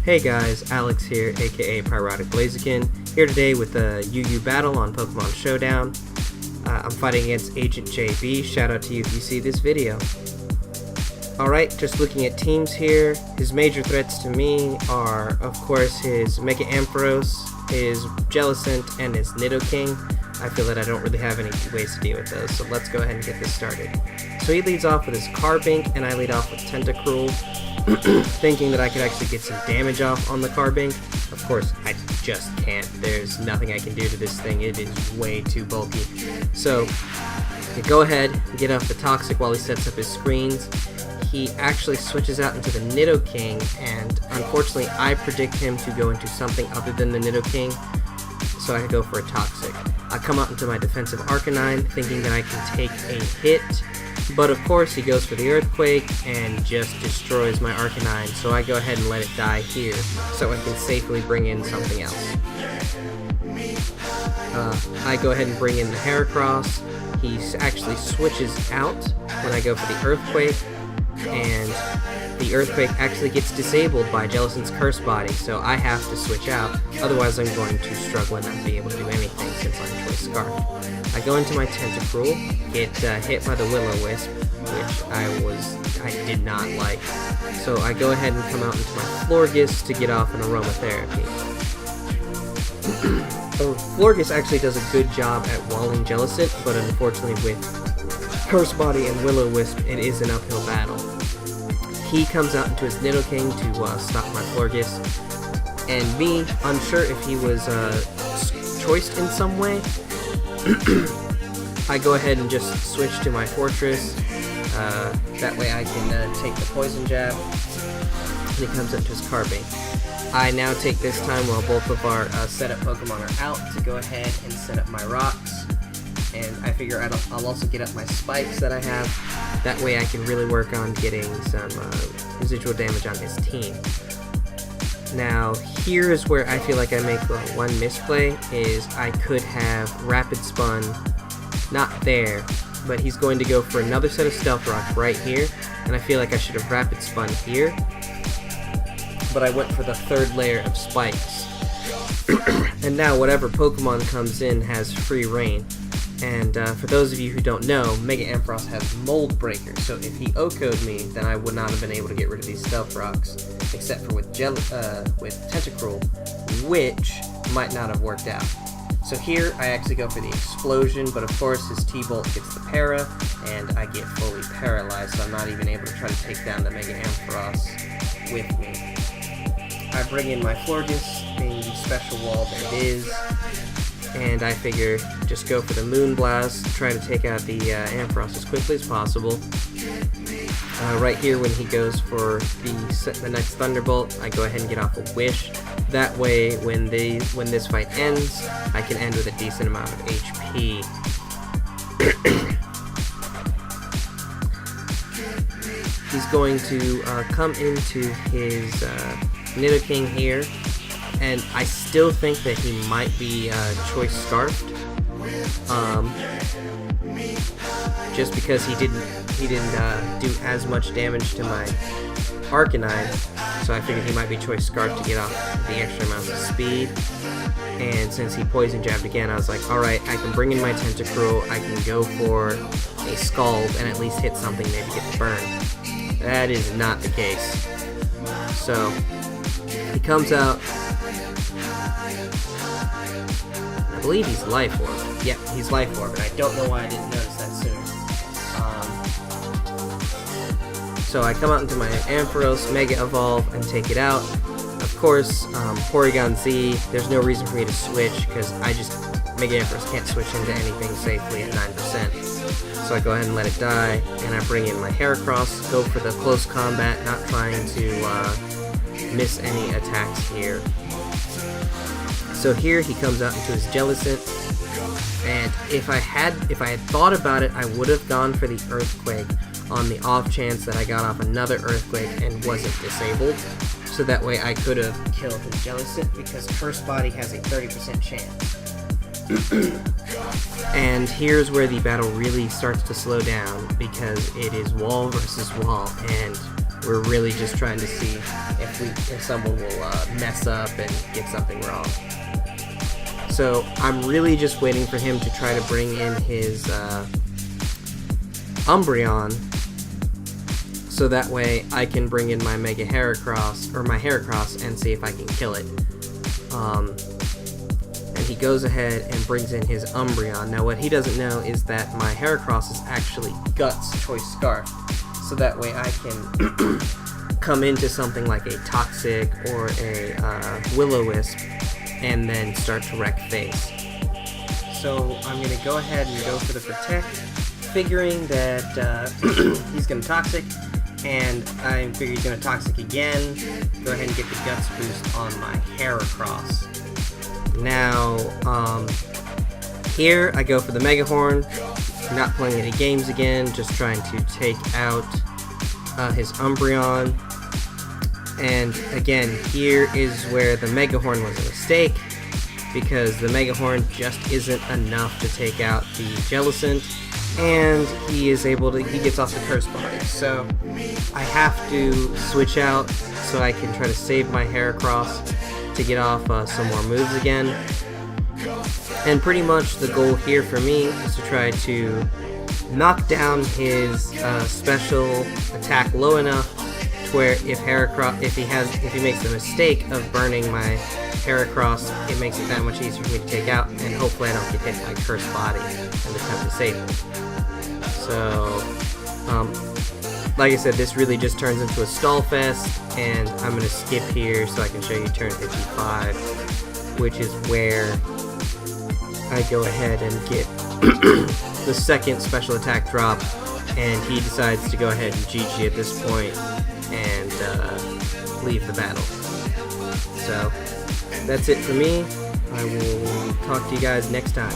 Hey guys, Alex here, aka Pyrotic Blaziken, here today with a UU battle on Pokemon Showdown. I'm fighting against Agent JB, shout out to you if you see this video. Alright, just looking at teams here, his major threats to me are, of course, his Mega Ampharos, his Jellicent, and his Nidoking. I feel that I don't really have any ways to deal with those, so let's go ahead and get this started. So he leads off with his Carbink, and I lead off with Tentacruel, thinking that I could actually get some damage off on the Carbink. Of course, I just can't. There's nothing I can do to this thing. It is way too bulky. So, go ahead and get off the Toxic while he sets up his screens. He actually switches out into the Nidoking, and unfortunately I predict him to go into something other than the Nidoking, so I go for a Toxic. I come out into my defensive Arcanine, thinking that I can take a hit, but of course he goes for the Earthquake and just destroys my Arcanine, so I go ahead and let it die here, so I can safely bring in something else. I go ahead and bring in the Heracross. He actually switches out when I go for the Earthquake, and the Earthquake actually gets disabled by Jellicent's Curse Body, so I have to switch out, otherwise I'm going to struggle and not be able to do anything since I'm Choice Scarf. I go into my Tentacruel, get hit by the Will-O-Wisp, which I did not like, so I go ahead and come out into my Florges to get off an Aromatherapy. Florges actually does a good job at walling Jellicent, but unfortunately with Curse Body and Will-O-Wisp, it is an uphill battle. He comes out into his Nidoking to stop my Florges, and me, unsure if he was choiced in some way, I go ahead and just switch to my Fortress. That way I can take the Poison Jab, and he comes up to his Carbink. I now take this time while both of our setup Pokemon are out to go ahead and set up my Rocks. And I figure I'll also get up my Spikes that I have. That way I can really work on getting some residual damage on his team. Now, here's where I feel like I make one misplay, is I could have Rapid Spun, not there, but he's going to go for another set of Stealth Rock right here, and I feel like I should have Rapid Spun here, but I went for the third layer of Spikes. And now whatever Pokemon comes in has free reign. And for those of you who don't know, Mega Ampharos has Mold Breaker, so if he OHKO'd me, then I would not have been able to get rid of these Stealth Rocks, except for with Tentacruel, which might not have worked out. So here, I actually go for the Explosion, but of course his T-Bolt gets the Para, and I get fully paralyzed, so I'm not even able to try to take down the Mega Ampharos with me. I bring in my Florges, being the special wall that it is, and I figure just go for the Moonblast, try to take out the Ampharos as quickly as possible. Right here when he goes for the next Thunderbolt, I go ahead and get off a Wish. That way when this fight ends, I can end with a decent amount of HP. He's going to come into his Nidoking here, and I still think that he might be Choice Scarfed, just because he didn't do as much damage to my Arcanine, so I figured he might be Choice Scarfed to get off the extra amount of speed. And since he Poison Jabbed again, I was like, alright, I can bring in my Tentacruel, I can go for a Scald and at least hit something, maybe get the burn. That is not the case. So he comes out. I believe he's Life Orb. Yep, he's Life Orb, and I don't know why I didn't notice that sooner. So I come out into my Ampharos, Mega Evolve, and take it out. Of course, Porygon Z, there's no reason for me to switch, because Mega Ampharos can't switch into anything safely at 9%. So I go ahead and let it die, and I bring in my Heracross, go for the close combat, not trying to miss any attacks here. So here he comes out into his Jellicent, and if I had thought about it, I would have gone for the Earthquake on the off chance that I got off another Earthquake and wasn't disabled, so that way I could have killed his Jellicent, because Curse Body has a 30% chance. And here's where the battle really starts to slow down, because it is wall versus wall, and We're really just trying to see if someone will mess up and get something wrong. So I'm really just waiting for him to try to bring in his Umbreon, so that way I can bring in my Mega Heracross, or my Heracross, and see if I can kill it. And he goes ahead and brings in his Umbreon. Now what he doesn't know is that my Heracross is actually Guts Choice Scarf, so that way I can come into something like a Toxic or a Will-O-Wisp and then start to wreck face. So I'm going to go ahead and go for the Protect, figuring that he's going to Toxic, and I figure he's going to Toxic again. Go ahead and get the Guts boost on my Heracross. Now, here I go for the Mega Horn. Not playing any games again, just trying to take out his Umbreon. And again, here is where the Mega Horn was a mistake, because the Mega Horn just isn't enough to take out the Jellicent, and he gets off the Curse Body. So I have to switch out so I can try to save my Heracross to get off some more moves again. And pretty much the goal here for me is to try to knock down his special attack low enough to where if he makes the mistake of burning my Heracross, it makes it that much easier for me to take out, and hopefully I don't get hit by Curse Body and attempt to save him. So, like I said, this really just turns into a stall fest, and I'm going to skip here so I can show you turn 55, which is where I go ahead and get the second special attack drop, and he decides to go ahead and GG at this point and leave the battle. So that's it for me. I will talk to you guys next time.